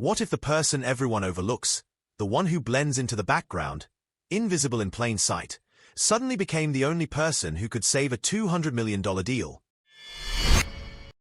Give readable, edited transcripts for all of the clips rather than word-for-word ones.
What if the person everyone overlooks, the one who blends into the background, invisible in plain sight, suddenly became the only person who could save a $200 million deal?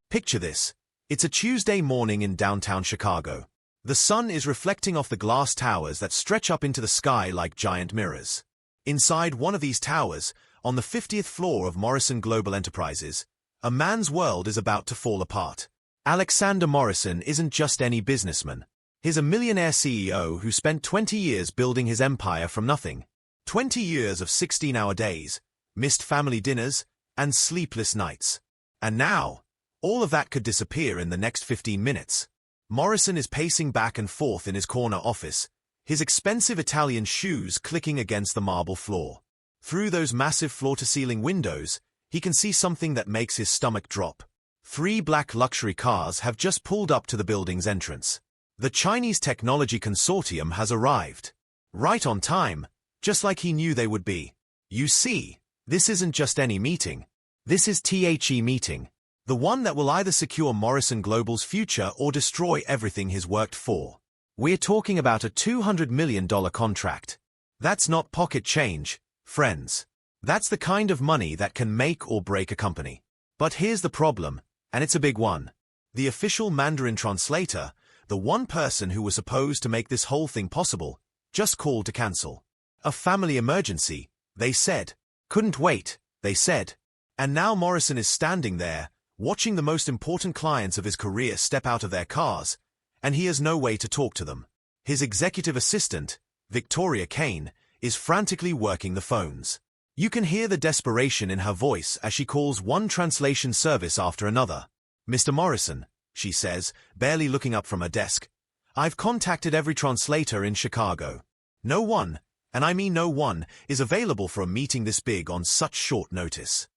Picture this. It's a Tuesday morning in downtown Chicago. The sun is reflecting off the glass towers that stretch up into the sky like giant mirrors. Inside one of these towers, on the 50th floor of Morrison Global Enterprises, a man's world is about to fall apart. Alexander Morrison isn't just any businessman. He's a millionaire CEO who spent 20 years building his empire from nothing. 20 years of 16-hour days, missed family dinners, and sleepless nights. And now, all of that could disappear in the next 15 minutes. Morrison is pacing back and forth in his corner office, his expensive Italian shoes clicking against the marble floor. Through those massive floor-to-ceiling windows, he can see something that makes his stomach drop. 3 black luxury cars have just pulled up to the building's entrance. The Chinese technology consortium has arrived. Right on time, just like he knew they would be. You see, this isn't just any meeting. This is THE meeting. The one that will either secure Morrison Global's future or destroy everything he's worked for. We're talking about a $200 million contract. That's not pocket change, friends. That's the kind of money that can make or break a company. But here's the problem, and it's a big one. The official Mandarin translator, the one person who was supposed to make this whole thing possible, just called to cancel. A family emergency, they said. Couldn't wait, they said. And now Morrison is standing there, watching the most important clients of his career step out of their cars, and he has no way to talk to them. His executive assistant, Victoria Kane, is frantically working the phones. You can hear the desperation in her voice as she calls one translation service after another. "Mr. Morrison," she says, barely looking up from her desk, "I've contacted every translator in Chicago. No one, and I mean no one, is available for a meeting this big on such short notice."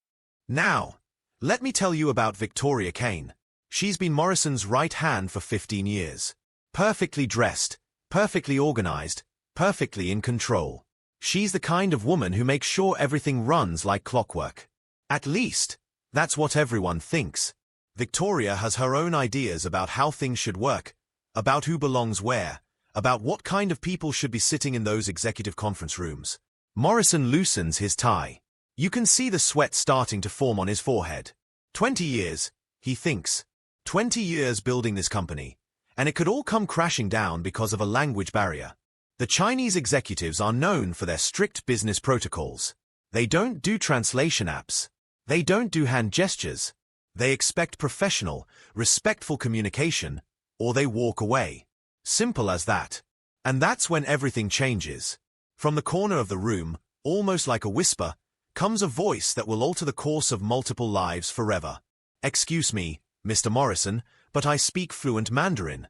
Now, let me tell you about Victoria Kane. She's been Morrison's right hand for 15 years. Perfectly dressed, perfectly organized, perfectly in control. She's the kind of woman who makes sure everything runs like clockwork. At least, that's what everyone thinks. Victoria has her own ideas about how things should work, about who belongs where, about what kind of people should be sitting in those executive conference rooms. Morrison loosens his tie. You can see the sweat starting to form on his forehead. 20 years, he thinks. 20 years building this company, and it could all come crashing down because of a language barrier. The Chinese executives are known for their strict business protocols. They don't do translation apps. They don't do hand gestures. They expect professional, respectful communication, or they walk away. Simple as that. And that's when everything changes. From the corner of the room, almost like a whisper, comes a voice that will alter the course of multiple lives forever. "Excuse me, Mr. Morrison, but I speak fluent Mandarin."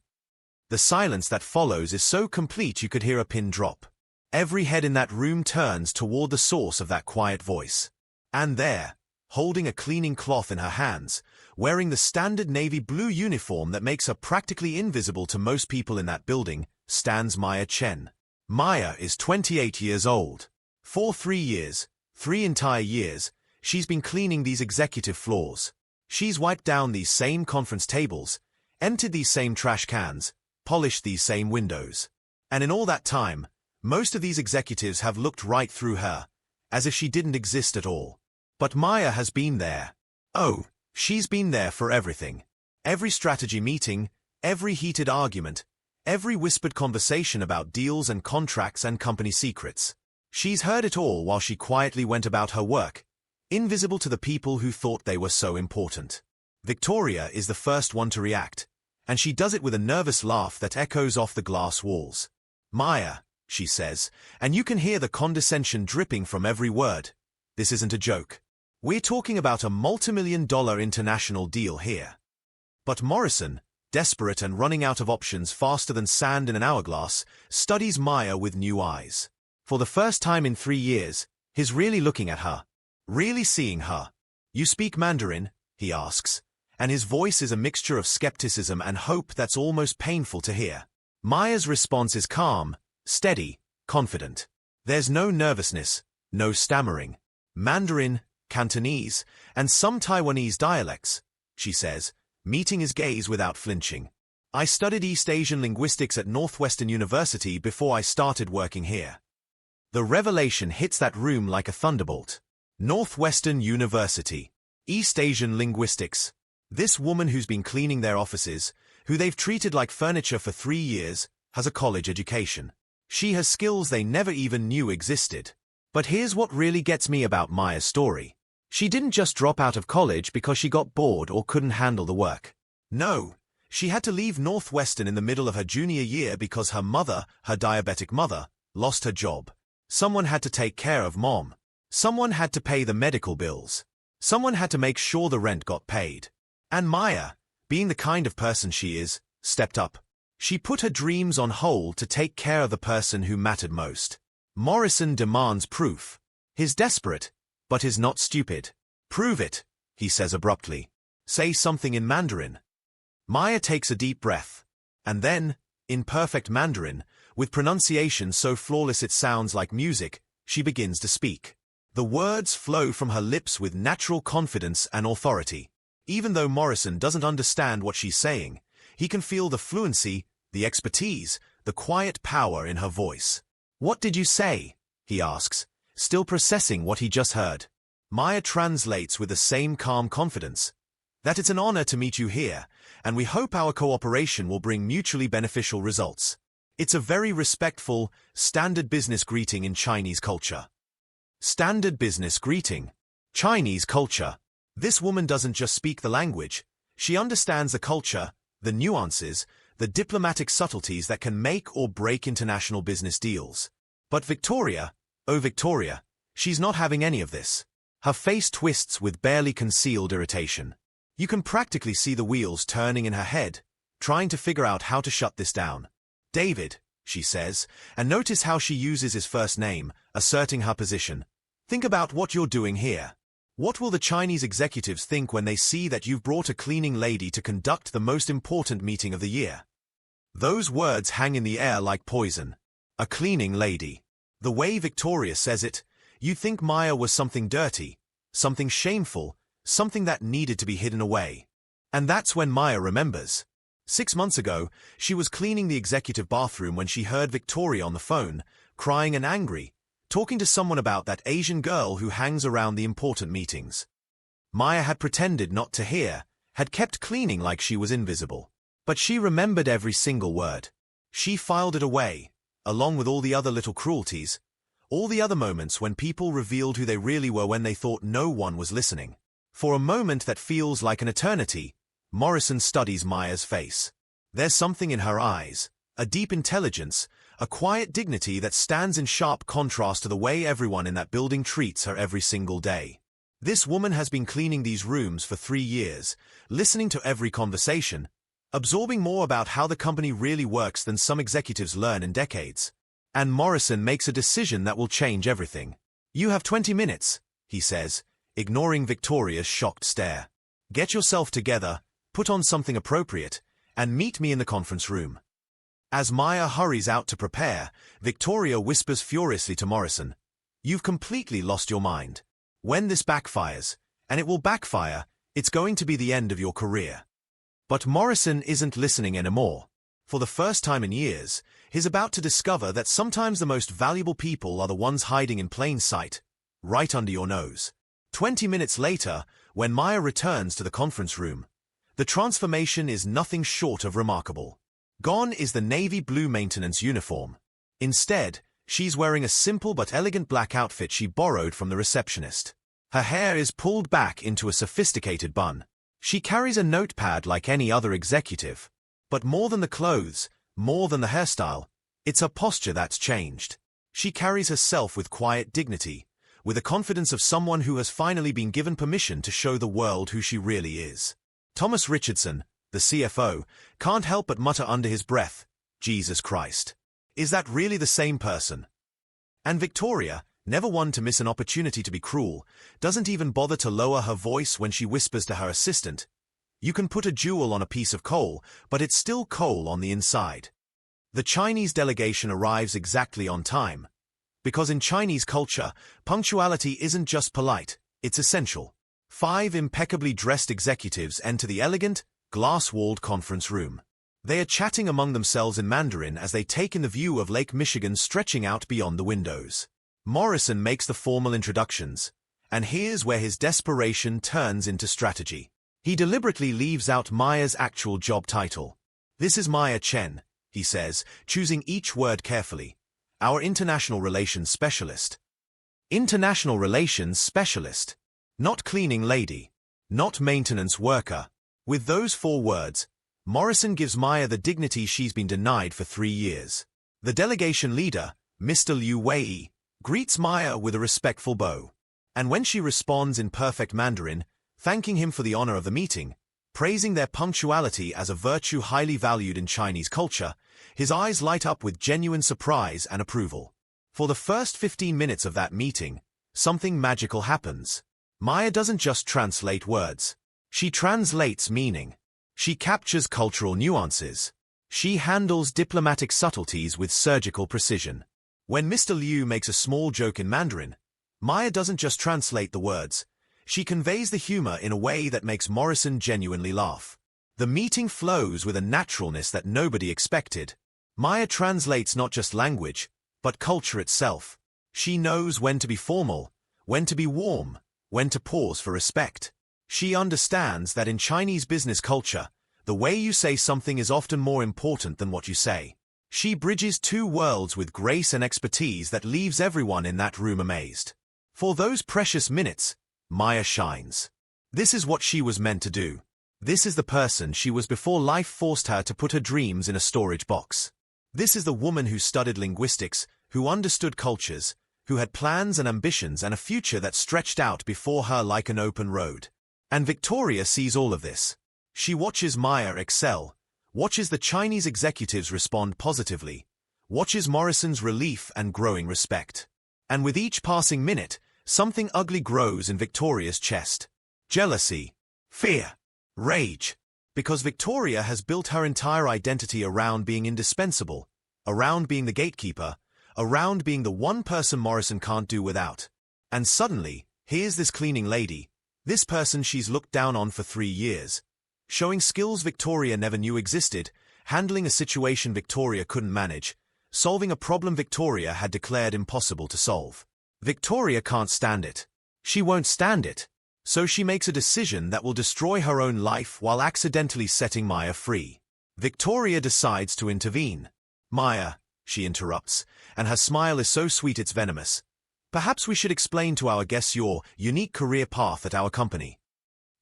The silence that follows is so complete you could hear a pin drop. Every head in that room turns toward the source of that quiet voice. And there, holding a cleaning cloth in her hands, wearing the standard navy blue uniform that makes her practically invisible to most people in that building, stands Maya Chen. Maya is 28 years old. For 3 years, 3 entire years, she's been cleaning these executive floors. She's wiped down these same conference tables, emptied these same trash cans, polished these same windows. And in all that time, most of these executives have looked right through her, as if she didn't exist at all. But Maya has been there. Oh, she's been there for everything. Every strategy meeting, every heated argument, every whispered conversation about deals and contracts and company secrets. She's heard it all while she quietly went about her work, invisible to the people who thought they were so important. Victoria is the first one to react, and she does it with a nervous laugh that echoes off the glass walls. "Maya," she says, and you can hear the condescension dripping from every word. "This isn't a joke. We're talking about a multi-million-dollar international deal here." But Morrison, desperate and running out of options faster than sand in an hourglass, studies Maya with new eyes. For the first time in 3 years, he's really looking at her. Really seeing her. "You speak Mandarin?" he asks, and his voice is a mixture of skepticism and hope that's almost painful to hear. Maya's response is calm, steady, confident. There's no nervousness, no stammering. "Mandarin, Cantonese, and some Taiwanese dialects," she says, meeting his gaze without flinching. I studied East Asian linguistics at Northwestern University before I started working here. The revelation hits that room like a thunderbolt. Northwestern University. East Asian linguistics. This woman who's been cleaning their offices, who they've treated like furniture for 3 years, has a college education. She has skills they never even knew existed. But here's what really gets me about Maya's story. She didn't just drop out of college because she got bored or couldn't handle the work. No, she had to leave Northwestern in the middle of her junior year because her mother, her diabetic mother, lost her job. Someone had to take care of mom. Someone had to pay the medical bills. Someone had to make sure the rent got paid. And Maya, being the kind of person she is, stepped up. She put her dreams on hold to take care of the person who mattered most. Morrison demands proof. He's desperate, but he's not stupid. Prove it, he says abruptly. Say something in Mandarin. Maya takes a deep breath. And then, in perfect Mandarin, with pronunciation so flawless it sounds like music, she begins to speak. The words flow from her lips with natural confidence and authority. Even though Morrison doesn't understand what she's saying, he can feel the fluency, the expertise, the quiet power in her voice. What did you say? He asks, still processing what he just heard. Maya translates with the same calm confidence. That it's an honor to meet you here, and we hope our cooperation will bring mutually beneficial results. It's a very respectful, standard business greeting in Chinese culture. Standard business greeting. Chinese culture. This woman doesn't just speak the language. She understands the culture, the nuances, the diplomatic subtleties that can make or break international business deals. But Victoria, oh Victoria, she's not having any of this. Her face twists with barely concealed irritation. You can practically see the wheels turning in her head, trying to figure out how to shut this down. David, she says, and notice how she uses his first name, asserting her position. Think about what you're doing here. What will the Chinese executives think when they see that you've brought a cleaning lady to conduct the most important meeting of the year? Those words hang in the air like poison. A cleaning lady. The way Victoria says it, you'd think Maya was something dirty, something shameful, something that needed to be hidden away. And that's when Maya remembers. 6 months ago, she was cleaning the executive bathroom when she heard Victoria on the phone, crying and angry, talking to someone about that Asian girl who hangs around the important meetings. Maya had pretended not to hear, had kept cleaning like she was invisible. But she remembered every single word. She filed it away, along with all the other little cruelties, all the other moments when people revealed who they really were when they thought no one was listening. For a moment that feels like an eternity, Morrison studies Maya's face. There's something in her eyes, a deep intelligence, a quiet dignity that stands in sharp contrast to the way everyone in that building treats her every single day. This woman has been cleaning these rooms for 3 years, listening to every conversation, absorbing more about how the company really works than some executives learn in decades. And Morrison makes a decision that will change everything. You have 20 minutes, he says, ignoring Victoria's shocked stare. Get yourself together, put on something appropriate, and meet me in the conference room. As Maya hurries out to prepare, Victoria whispers furiously to Morrison, "You've completely lost your mind. When this backfires, and it will backfire, it's going to be the end of your career." But Morrison isn't listening anymore. For the first time in years, he's about to discover that sometimes the most valuable people are the ones hiding in plain sight, right under your nose. 20 minutes later, when Maya returns to the conference room, the transformation is nothing short of remarkable. Gone is the navy blue maintenance uniform. Instead, she's wearing a simple but elegant black outfit she borrowed from the receptionist. Her hair is pulled back into a sophisticated bun. She carries a notepad like any other executive. But more than the clothes, more than the hairstyle, it's her posture that's changed. She carries herself with quiet dignity, with the confidence of someone who has finally been given permission to show the world who she really is. Thomas Richardson, the CFO, can't help but mutter under his breath, "Jesus Christ. Is that really the same person?" And Victoria, never one to miss an opportunity to be cruel, doesn't even bother to lower her voice when she whispers to her assistant, "You can put a jewel on a piece of coal, but it's still coal on the inside." The Chinese delegation arrives exactly on time. Because in Chinese culture, punctuality isn't just polite, it's essential. 5 impeccably dressed executives enter the elegant, glass-walled conference room. They are chatting among themselves in Mandarin as they take in the view of Lake Michigan stretching out beyond the windows. Morrison makes the formal introductions, and here's where his desperation turns into strategy. He deliberately leaves out Maya's actual job title. "This is Maya Chen," he says, choosing each word carefully. "Our international relations specialist." International relations specialist. Not cleaning lady. Not maintenance worker. With those 4 words, Morrison gives Maya the dignity she's been denied for 3 years. The delegation leader, Mr. Liu Wei, greets Maya with a respectful bow. And when she responds in perfect Mandarin, thanking him for the honor of the meeting, praising their punctuality as a virtue highly valued in Chinese culture, his eyes light up with genuine surprise and approval. For the first 15 minutes of that meeting, something magical happens. Maya doesn't just translate words. She translates meaning. She captures cultural nuances. She handles diplomatic subtleties with surgical precision. When Mr. Liu makes a small joke in Mandarin, Maya doesn't just translate the words. She conveys the humor in a way that makes Morrison genuinely laugh. The meeting flows with a naturalness that nobody expected. Maya translates not just language, but culture itself. She knows when to be formal, when to be warm, when to pause for respect. She understands that in Chinese business culture, the way you say something is often more important than what you say. She bridges 2 worlds with grace and expertise that leaves everyone in that room amazed. For those precious minutes, Maya shines. This is what she was meant to do. This is the person she was before life forced her to put her dreams in a storage box. This is the woman who studied linguistics, who understood cultures, who had plans and ambitions and a future that stretched out before her like an open road. And Victoria sees all of this. She watches Maya excel, watches the Chinese executives respond positively, watches Morrison's relief and growing respect. And with each passing minute, something ugly grows in Victoria's chest. Jealousy, fear, rage. Because Victoria has built her entire identity around being indispensable, around being the gatekeeper, around being the one person Morrison can't do without. And suddenly, here's this cleaning lady, this person she's looked down on for 3 years, showing skills Victoria never knew existed, handling a situation Victoria couldn't manage, solving a problem Victoria had declared impossible to solve. Victoria can't stand it. She won't stand it. So she makes a decision that will destroy her own life while accidentally setting Maya free. Victoria decides to intervene. "Maya," she interrupts, and her smile is so sweet it's venomous. "Perhaps we should explain to our guests your unique career path at our company."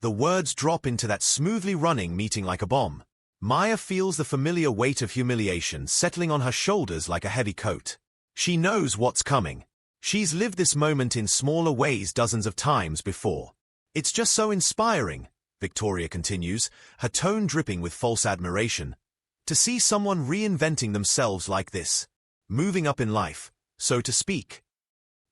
The words drop into that smoothly running meeting like a bomb. Maya feels the familiar weight of humiliation settling on her shoulders like a heavy coat. She knows what's coming. She's lived this moment in smaller ways dozens of times before. "It's just so inspiring," Victoria continues, her tone dripping with false admiration, "to see someone reinventing themselves like this, moving up in life, so to speak."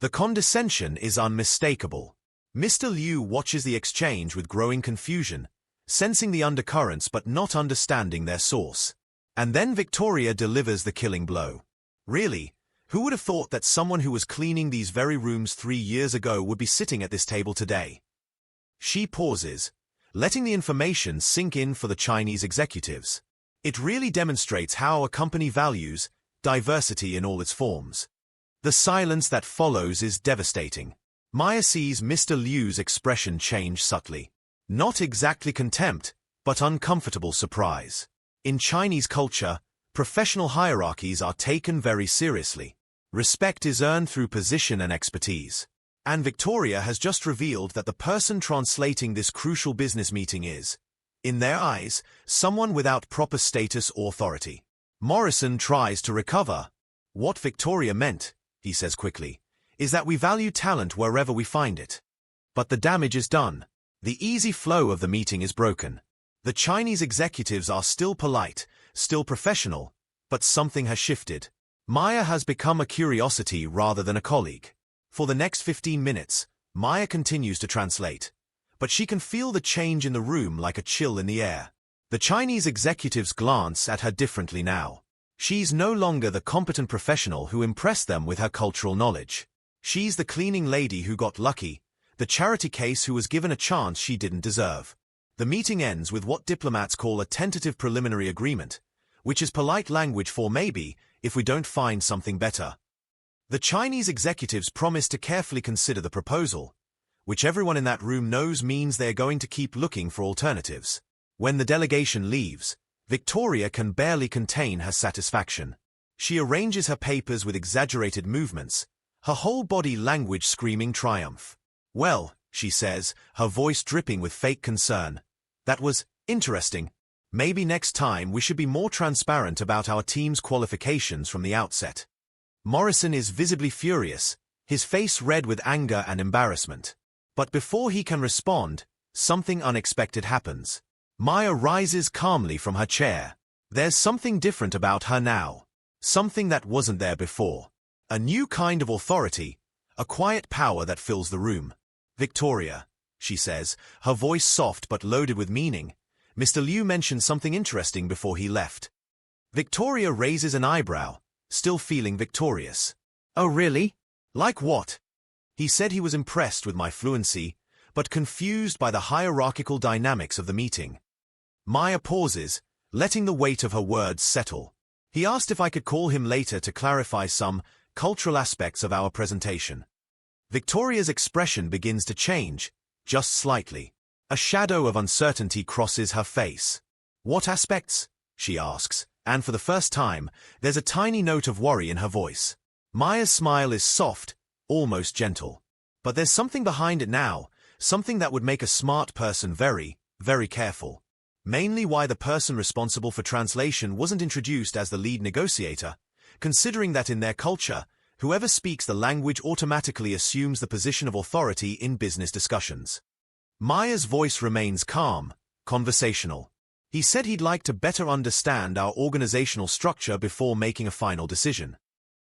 The condescension is unmistakable. Mr. Liu watches the exchange with growing confusion, sensing the undercurrents but not understanding their source. And then Victoria delivers the killing blow. Really, who would have thought that someone who was cleaning these very rooms 3 years ago would be sitting at this table today? She pauses, letting the information sink in for the Chinese executives. It really demonstrates how a company values diversity in all its forms. The silence that follows is devastating. Maya sees Mr. Liu's expression change subtly. Not exactly contempt, but uncomfortable surprise. In Chinese culture, professional hierarchies are taken very seriously. Respect is earned through position and expertise. And Victoria has just revealed that the person translating this crucial business meeting is, in their eyes, someone without proper status or authority. Morrison tries to recover. "What Victoria meant," he says quickly, "is that we value talent wherever we find it." But the damage is done. The easy flow of the meeting is broken. The Chinese executives are still polite, still professional, but something has shifted. Maya has become a curiosity rather than a colleague. For the next 15 minutes, Maya continues to translate, but she can feel the change in the room like a chill in the air. The Chinese executives glance at her differently now. She's no longer the competent professional who impressed them with her cultural knowledge. She's the cleaning lady who got lucky, the charity case who was given a chance she didn't deserve. The meeting ends with what diplomats call a tentative preliminary agreement, which is polite language for maybe, if we don't find something better. The Chinese executives promised to carefully consider the proposal, which everyone in that room knows means they are going to keep looking for alternatives. When the delegation leaves, Victoria can barely contain her satisfaction. She arranges her papers with exaggerated movements, her whole body language screaming triumph. "Well," she says, her voice dripping with fake concern, "that was interesting. Maybe next time we should be more transparent about our team's qualifications from the outset." Morrison is visibly furious, his face red with anger and embarrassment. But before he can respond, something unexpected happens. Maya rises calmly from her chair. There's something different about her now. Something that wasn't there before. A new kind of authority, a quiet power that fills the room. "Victoria," she says, her voice soft but loaded with meaning, "Mr. Liu mentioned something interesting before he left." Victoria raises an eyebrow, still feeling victorious. "Oh, really? Like what?" "He said he was impressed with my fluency, but confused by the hierarchical dynamics of the meeting." Maya pauses, letting the weight of her words settle. "He asked if I could call him later to clarify some cultural aspects of our presentation." Victoria's expression begins to change, just slightly. A shadow of uncertainty crosses her face. "What aspects?" she asks, and for the first time, there's a tiny note of worry in her voice. Maya's smile is soft, almost gentle. But there's something behind it now, something that would make a smart person very, very careful. Mainly why the person responsible for translation wasn't introduced as the lead negotiator, considering that in their culture, whoever speaks the language automatically assumes the position of authority in business discussions. Maya's voice remains calm, conversational. "He said he'd like to better understand our organizational structure before making a final decision."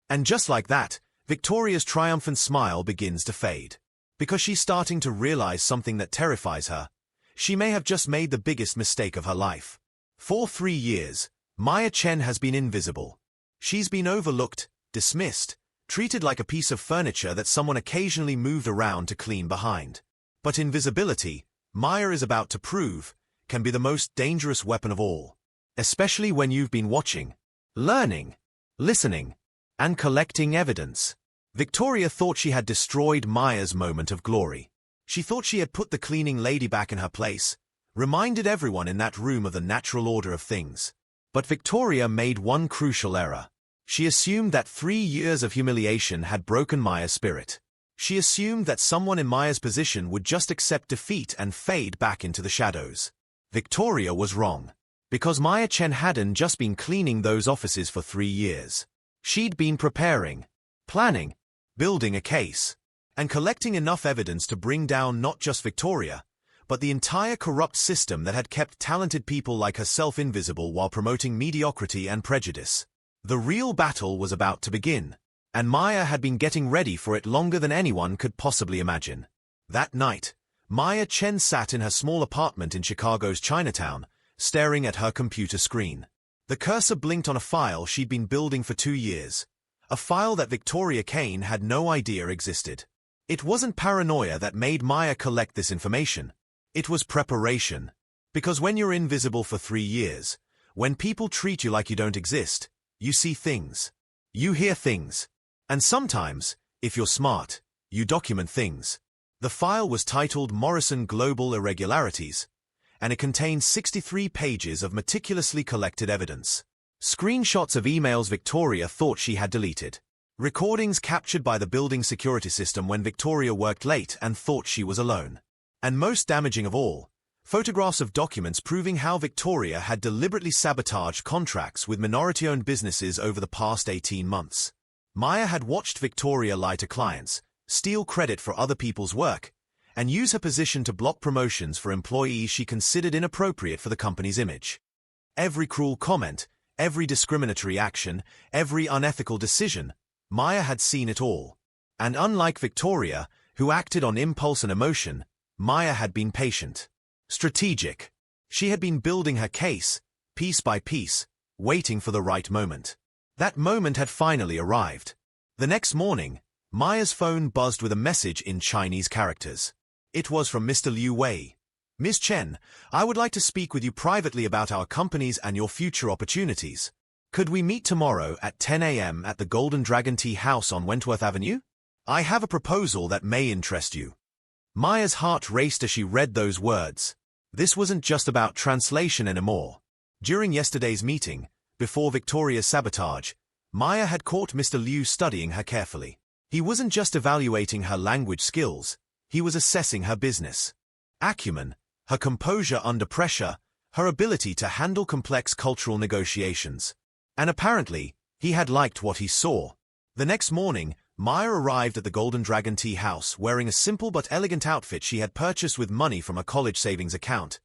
And just like that, Victoria's triumphant smile begins to fade. Because she's starting to realize something that terrifies her. She may have just made the biggest mistake of her life. For 3 years, Maya Chen has been invisible. She's been overlooked, dismissed, treated like a piece of furniture that someone occasionally moved around to clean behind. But invisibility, Maya is about to prove, can be the most dangerous weapon of all. Especially when you've been watching, learning, listening, and collecting evidence. Victoria thought she had destroyed Maya's moment of glory. She thought she had put the cleaning lady back in her place, reminded everyone in that room of the natural order of things. But Victoria made one crucial error. She assumed that 3 years of humiliation had broken Maya's spirit. She assumed that someone in Maya's position would just accept defeat and fade back into the shadows. Victoria was wrong. Because Maya Chen hadn't just been cleaning those offices for 3 years. She'd been preparing, planning, building a case, and collecting enough evidence to bring down not just Victoria, but the entire corrupt system that had kept talented people like herself invisible while promoting mediocrity and prejudice. The real battle was about to begin, and Maya had been getting ready for it longer than anyone could possibly imagine. That night, Maya Chen sat in her small apartment in Chicago's Chinatown, staring at her computer screen. The cursor blinked on a file she'd been building for 2 years, a file that Victoria Kane had no idea existed. It wasn't paranoia that made Maya collect this information. It was preparation. Because when you're invisible for 3 years, when people treat you like you don't exist, you see things. You hear things. And sometimes, if you're smart, you document things. The file was titled Morrison Global Irregularities, and it contained 63 pages of meticulously collected evidence. Screenshots of emails Victoria thought she had deleted. Recordings captured by the building security system when Victoria worked late and thought she was alone. And most damaging of all, photographs of documents proving how Victoria had deliberately sabotaged contracts with minority-owned businesses over the past 18 months. Maya had watched Victoria lie to clients, steal credit for other people's work, and use her position to block promotions for employees she considered inappropriate for the company's image. Every cruel comment, every discriminatory action, every unethical decision, Maya had seen it all. And unlike Victoria, who acted on impulse and emotion, Maya had been patient. Strategic. She had been building her case, piece by piece, waiting for the right moment. That moment had finally arrived. The next morning, Maya's phone buzzed with a message in Chinese characters. It was from Mr. Liu Wei. Ms. Chen, I would like to speak with you privately about our companies and your future opportunities. Could we meet tomorrow at 10 a.m. at the Golden Dragon Tea House on Wentworth Avenue? I have a proposal that may interest you. Maya's heart raced as she read those words. This wasn't just about translation anymore. During yesterday's meeting, before Victoria's sabotage, Maya had caught Mr. Liu studying her carefully. He wasn't just evaluating her language skills, he was assessing her business acumen, her composure under pressure, her ability to handle complex cultural negotiations. And apparently, he had liked what he saw. The next morning, Maya arrived at the Golden Dragon Tea House wearing a simple but elegant outfit she had purchased with money from a college savings account.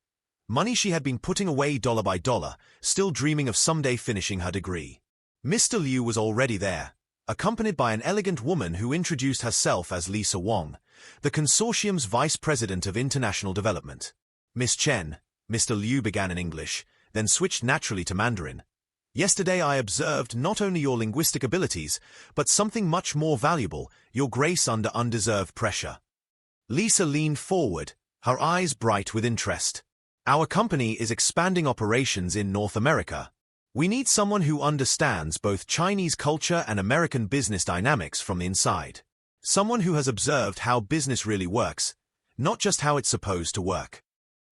Money she had been putting away dollar by dollar, still dreaming of someday finishing her degree. Mr. Liu was already there, accompanied by an elegant woman who introduced herself as Lisa Wong, the consortium's vice president of international development. Miss Chen, Mr. Liu began in English, then switched naturally to Mandarin. Yesterday I observed not only your linguistic abilities, but something much more valuable, your grace under undeserved pressure. Lisa leaned forward, her eyes bright with interest. Our company is expanding operations in North America. We need someone who understands both Chinese culture and American business dynamics from the inside. Someone who has observed how business really works, not just how it's supposed to work.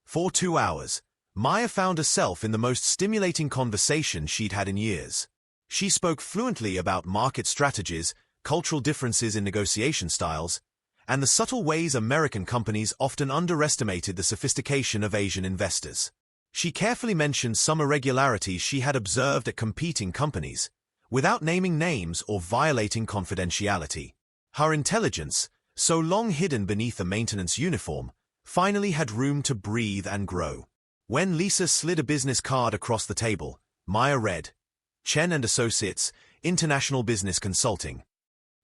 For 2 hours, Maya found herself in the most stimulating conversation she'd had in years. She spoke fluently about market strategies, cultural differences in negotiation styles, and the subtle ways American companies often underestimated the sophistication of Asian investors. She carefully mentioned some irregularities she had observed at competing companies, without naming names or violating confidentiality. Her intelligence, so long hidden beneath a maintenance uniform, finally had room to breathe and grow. When Lisa slid a business card across the table, Maya read, Chen & Associates, International Business Consulting.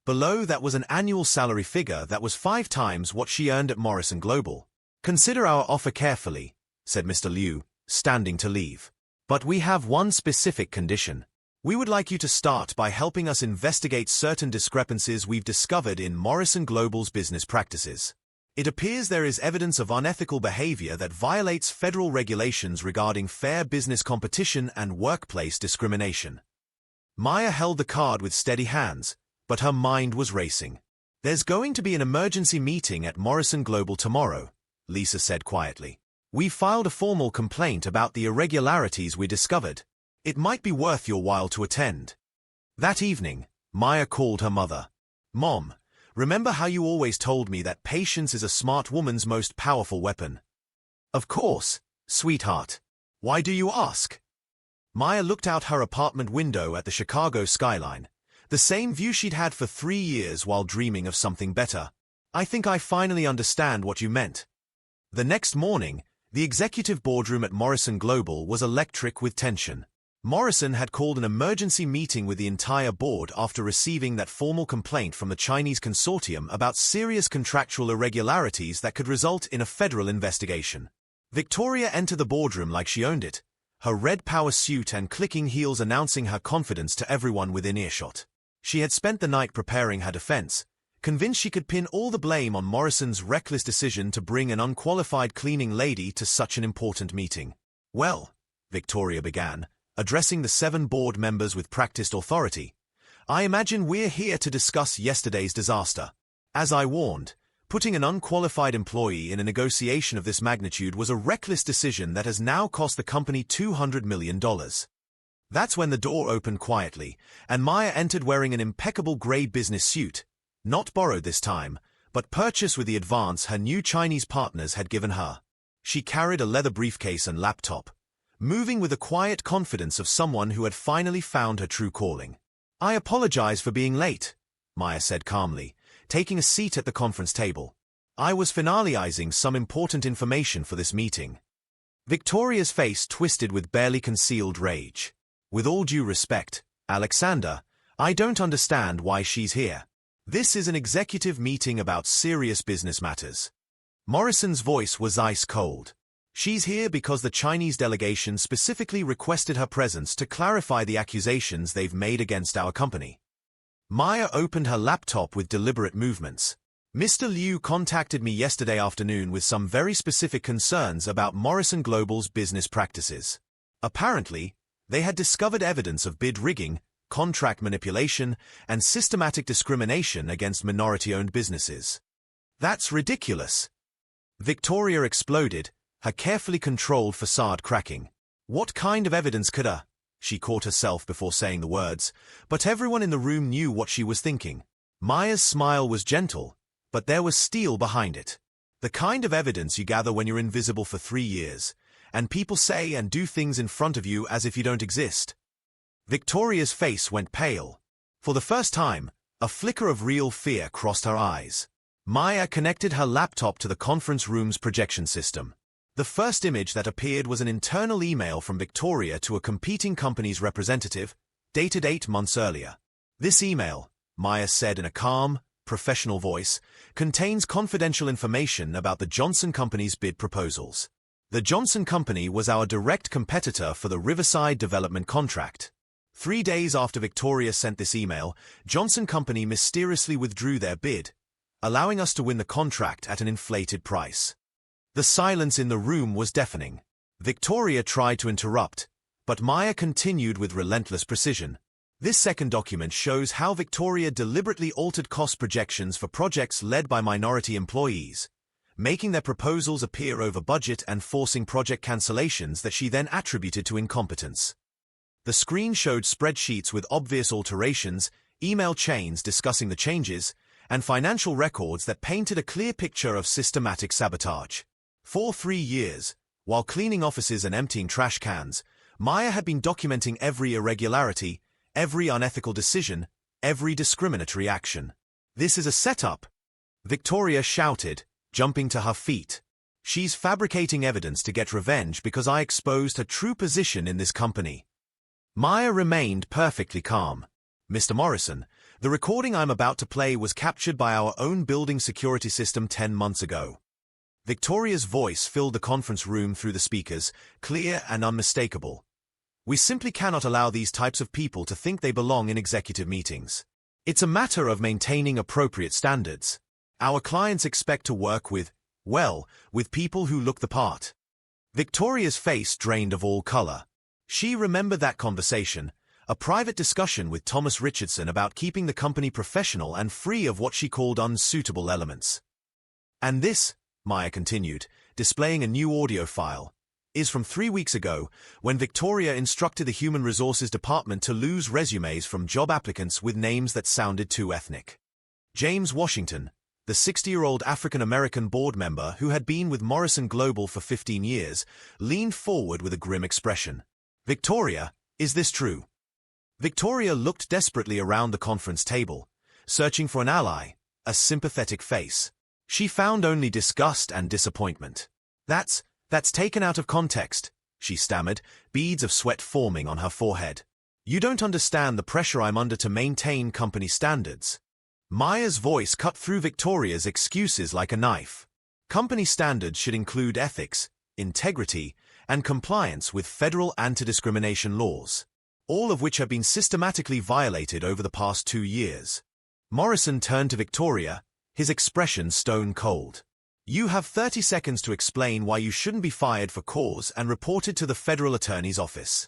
Below that was an annual salary figure that was 5 times what she earned at Morrison Global. Consider our offer carefully, said Mr. Liu, standing to leave. But we have one specific condition. We would like you to start by helping us investigate certain discrepancies we've discovered in Morrison Global's business practices. It appears there is evidence of unethical behavior that violates federal regulations regarding fair business competition and workplace discrimination. Maya held the card with steady hands, but her mind was racing. There's going to be an emergency meeting at Morrison Global tomorrow, Lisa said quietly. We filed a formal complaint about the irregularities we discovered. It might be worth your while to attend. That evening, Maya called her mother. Mom, remember how you always told me that patience is a smart woman's most powerful weapon? Of course, sweetheart. Why do you ask? Maya looked out her apartment window at the Chicago skyline, the same view she'd had for 3 years while dreaming of something better. I think I finally understand what you meant. The next morning, the executive boardroom at Morrison Global was electric with tension. Morrison had called an emergency meeting with the entire board after receiving that formal complaint from the Chinese consortium about serious contractual irregularities that could result in a federal investigation. Victoria entered the boardroom like she owned it, her red power suit and clicking heels announcing her confidence to everyone within earshot. She had spent the night preparing her defense, convinced she could pin all the blame on Morrison's reckless decision to bring an unqualified cleaning lady to such an important meeting. Well, Victoria began, addressing the 7 board members with practiced authority, I imagine we're here to discuss yesterday's disaster. As I warned, putting an unqualified employee in a negotiation of this magnitude was a reckless decision that has now cost the company $200 million. That's when the door opened quietly, and Maya entered wearing an impeccable gray business suit, not borrowed this time, but purchased with the advance her new Chinese partners had given her. She carried a leather briefcase and laptop, moving with the quiet confidence of someone who had finally found her true calling. I apologize for being late, Maya said calmly, taking a seat at the conference table. I was finalizing some important information for this meeting. Victoria's face twisted with barely concealed rage. With all due respect, Alexander, I don't understand why she's here. This is an executive meeting about serious business matters. Morrison's voice was ice cold. She's here because the Chinese delegation specifically requested her presence to clarify the accusations they've made against our company. Maya opened her laptop with deliberate movements. Mr. Liu contacted me yesterday afternoon with some very specific concerns about Morrison Global's business practices. Apparently, they had discovered evidence of bid rigging, contract manipulation, and systematic discrimination against minority-owned businesses. That's ridiculous. Victoria exploded, her carefully controlled facade cracking. What kind of evidence could a... She caught herself before saying the words, but everyone in the room knew what she was thinking. Maya's smile was gentle, but there was steel behind it. The kind of evidence you gather when you're invisible for 3 years, and people say and do things in front of you as if you don't exist. Victoria's face went pale. For the first time, a flicker of real fear crossed her eyes. Maya connected her laptop to the conference room's projection system. The first image that appeared was an internal email from Victoria to a competing company's representative, dated 8 months earlier. This email, Maya said in a calm, professional voice, contains confidential information about the Johnson Company's bid proposals. The Johnson Company was our direct competitor for the Riverside development contract. 3 days after Victoria sent this email, Johnson Company mysteriously withdrew their bid, allowing us to win the contract at an inflated price. The silence in the room was deafening. Victoria tried to interrupt, but Maya continued with relentless precision. This second document shows how Victoria deliberately altered cost projections for projects led by minority employees, making their proposals appear over budget and forcing project cancellations that she then attributed to incompetence. The screen showed spreadsheets with obvious alterations, email chains discussing the changes, and financial records that painted a clear picture of systematic sabotage. For 3 years, while cleaning offices and emptying trash cans, Maya had been documenting every irregularity, every unethical decision, every discriminatory action. "This is a setup," Victoria shouted, jumping to her feet. "She's fabricating evidence to get revenge because I exposed her true position in this company." Maya remained perfectly calm. "Mr. Morrison, the recording I'm about to play was captured by our own building security system 10 months ago." Victoria's voice filled the conference room through the speakers, clear and unmistakable. "We simply cannot allow these types of people to think they belong in executive meetings. It's a matter of maintaining appropriate standards. Our clients expect to work with people who look the part." Victoria's face drained of all color. She remembered that conversation, a private discussion with Thomas Richardson about keeping the company professional and free of what she called unsuitable elements. "And this," Maya continued, displaying a new audio file, "is from 3 weeks ago, when Victoria instructed the Human Resources Department to lose resumes from job applicants with names that sounded too ethnic. James Washington, the 60-year-old African-American board member who had been with Morrison Global for 15 years, leaned forward with a grim expression. "Victoria, is this true?" Victoria looked desperately around the conference table, searching for an ally, a sympathetic face. She found only disgust and disappointment. That's taken out of context," she stammered, beads of sweat forming on her forehead. "You don't understand the pressure I'm under to maintain company standards." Maya's voice cut through Victoria's excuses like a knife. Company standards should include ethics, integrity, and compliance with federal anti-discrimination laws, all of which have been systematically violated over the past 2 years. Morrison turned to Victoria, his expression stone cold. "You have 30 seconds to explain why you shouldn't be fired for cause and reported to the federal attorney's office."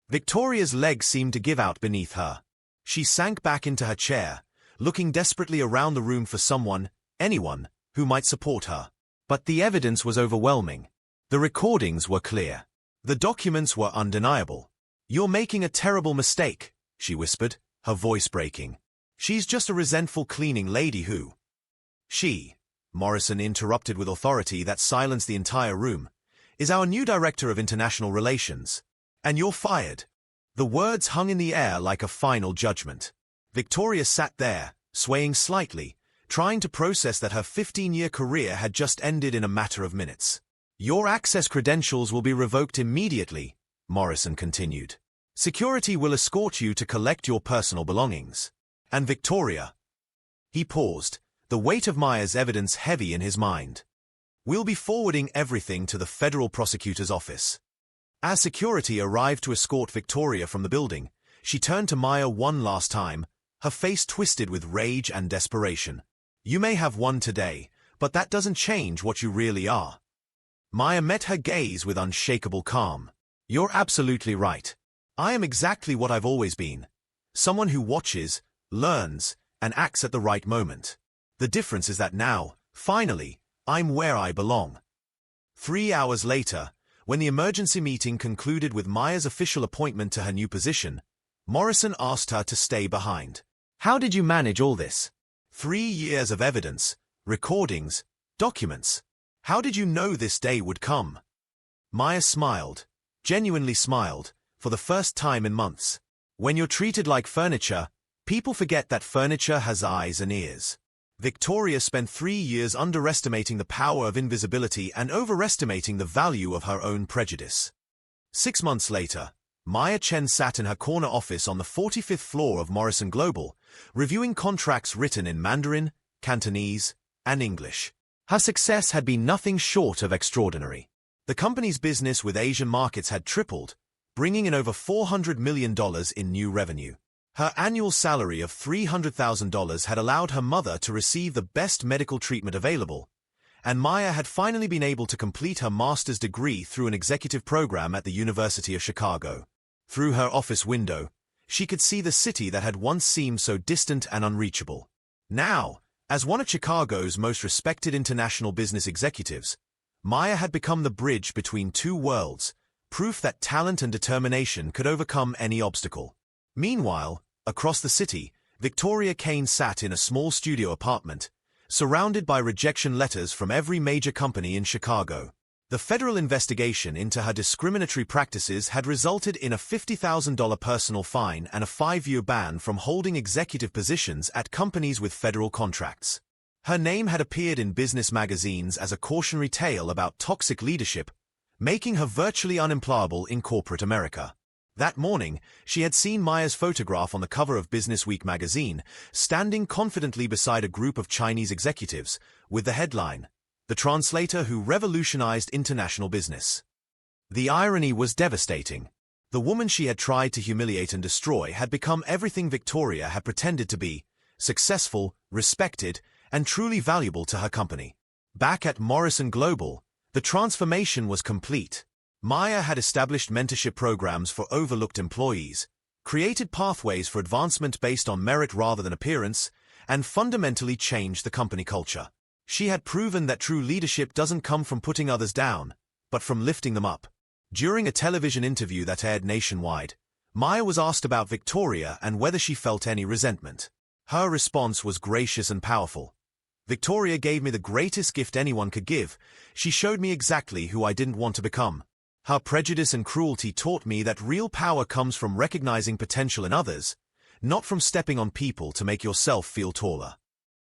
Victoria's legs seemed to give out beneath her. She sank back into her chair, looking desperately around the room for someone, anyone, who might support her. But the evidence was overwhelming. The recordings were clear. The documents were undeniable. "You're making a terrible mistake," she whispered, her voice breaking. "She's just a resentful cleaning lady who—" "She," Morrison interrupted with authority that silenced the entire room, "is our new director of international relations. And you're fired." The words hung in the air like a final judgment. Victoria sat there, swaying slightly, trying to process that her 15-year career had just ended in a matter of minutes. "Your access credentials will be revoked immediately," Morrison continued. "Security will escort you to collect your personal belongings. And Victoria—" He paused, the weight of Maya's evidence heavy in his mind. "We'll be forwarding everything to the federal prosecutor's office." As security arrived to escort Victoria from the building, she turned to Maya one last time, her face twisted with rage and desperation. You may have won today, but that doesn't change what you really are. Maya met her gaze with unshakable calm. You're absolutely right. I am exactly what I've always been. Someone who watches, learns, and acts at the right moment. The difference is that now, finally, I'm where I belong. 3 hours later, when the emergency meeting concluded with Maya's official appointment to her new position, Morrison asked her to stay behind. How did you manage all this? 3 years of evidence, recordings, documents. How did you know this day would come? Maya smiled, genuinely smiled, for the first time in months. When you're treated like furniture, people forget that furniture has eyes and ears. Victoria spent 3 years underestimating the power of invisibility and overestimating the value of her own prejudice. 6 months later, Maya Chen sat in her corner office on the 45th floor of Morrison Global, reviewing contracts written in Mandarin, Cantonese, and English. Her success had been nothing short of extraordinary. The company's business with Asian markets had tripled, bringing in over $400 million in new revenue. Her annual salary of $300,000 had allowed her mother to receive the best medical treatment available, and Maya had finally been able to complete her master's degree through an executive program at the University of Chicago. Through her office window, she could see the city that had once seemed so distant and unreachable. Now, as one of Chicago's most respected international business executives, Maya had become the bridge between two worlds, proof that talent and determination could overcome any obstacle. Meanwhile, across the city, Victoria Kane sat in a small studio apartment, surrounded by rejection letters from every major company in Chicago. The federal investigation into her discriminatory practices had resulted in a $50,000 personal fine and a 5-year ban from holding executive positions at companies with federal contracts. Her name had appeared in business magazines as a cautionary tale about toxic leadership, making her virtually unemployable in corporate America. That morning, she had seen Maya's photograph on the cover of Business Week magazine, standing confidently beside a group of Chinese executives, with the headline, "The Translator Who Revolutionized International Business." The irony was devastating. The woman she had tried to humiliate and destroy had become everything Victoria had pretended to be: successful, respected, and truly valuable to her company. Back at Morrison Global, the transformation was complete. Maya had established mentorship programs for overlooked employees, created pathways for advancement based on merit rather than appearance, and fundamentally changed the company culture. She had proven that true leadership doesn't come from putting others down, but from lifting them up. During a television interview that aired nationwide, Maya was asked about Victoria and whether she felt any resentment. Her response was gracious and powerful. "Victoria gave me the greatest gift anyone could give. She showed me exactly who I didn't want to become. Her prejudice and cruelty taught me that real power comes from recognizing potential in others, not from stepping on people to make yourself feel taller."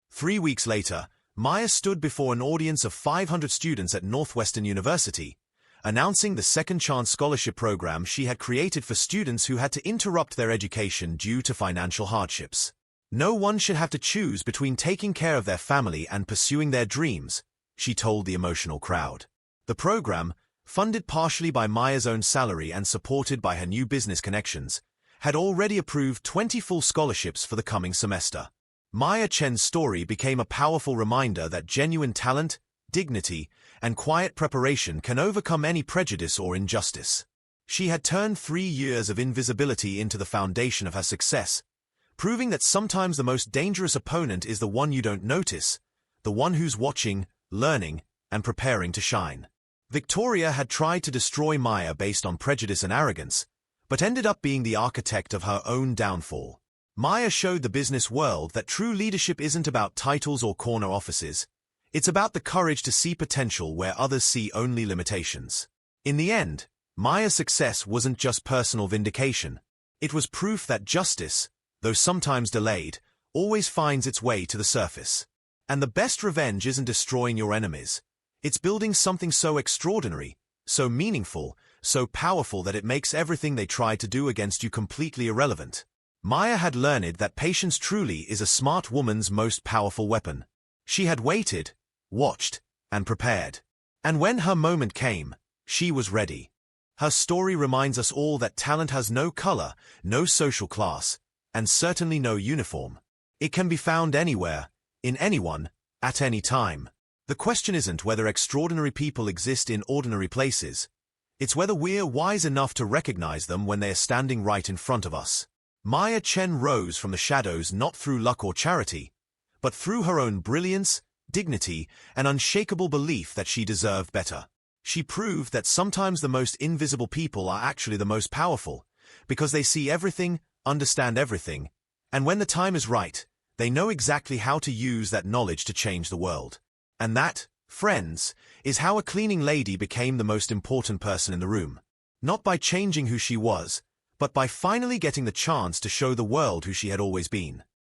3 weeks later, Maya stood before an audience of 500 students at Northwestern University, announcing the Second Chance Scholarship program she had created for students who had to interrupt their education due to financial hardships. No one should have to choose between taking care of their family and pursuing their dreams, she told the emotional crowd. The program, funded partially by Maya's own salary and supported by her new business connections, had already approved 20 full scholarships for the coming semester. Maya Chen's story became a powerful reminder that genuine talent, dignity, and quiet preparation can overcome any prejudice or injustice. She had turned 3 years of invisibility into the foundation of her success, proving that sometimes the most dangerous opponent is the one you don't notice, the one who's watching, learning, and preparing to shine. Victoria had tried to destroy Maya based on prejudice and arrogance, but ended up being the architect of her own downfall. Maya showed the business world that true leadership isn't about titles or corner offices. It's about the courage to see potential where others see only limitations. In the end, Maya's success wasn't just personal vindication. It was proof that justice, though sometimes delayed, always finds its way to the surface. And the best revenge isn't destroying your enemies. It's building something so extraordinary, so meaningful, so powerful that it makes everything they tried to do against you completely irrelevant. Maya had learned that patience truly is a smart woman's most powerful weapon. She had waited, watched, and prepared. And when her moment came, she was ready. Her story reminds us all that talent has no color, no social class, and certainly no uniform. It can be found anywhere, in anyone, at any time. The question isn't whether extraordinary people exist in ordinary places. It's whether we're wise enough to recognize them when they're standing right in front of us. Maya Chen rose from the shadows not through luck or charity, but through her own brilliance, dignity, and unshakable belief that she deserved better. She proved that sometimes the most invisible people are actually the most powerful, because they see everything, understand everything, and when the time is right, they know exactly how to use that knowledge to change the world. And that, friends, is how a cleaning lady became the most important person in the room. Not by changing who she was, but by finally getting the chance to show the world who she had always been.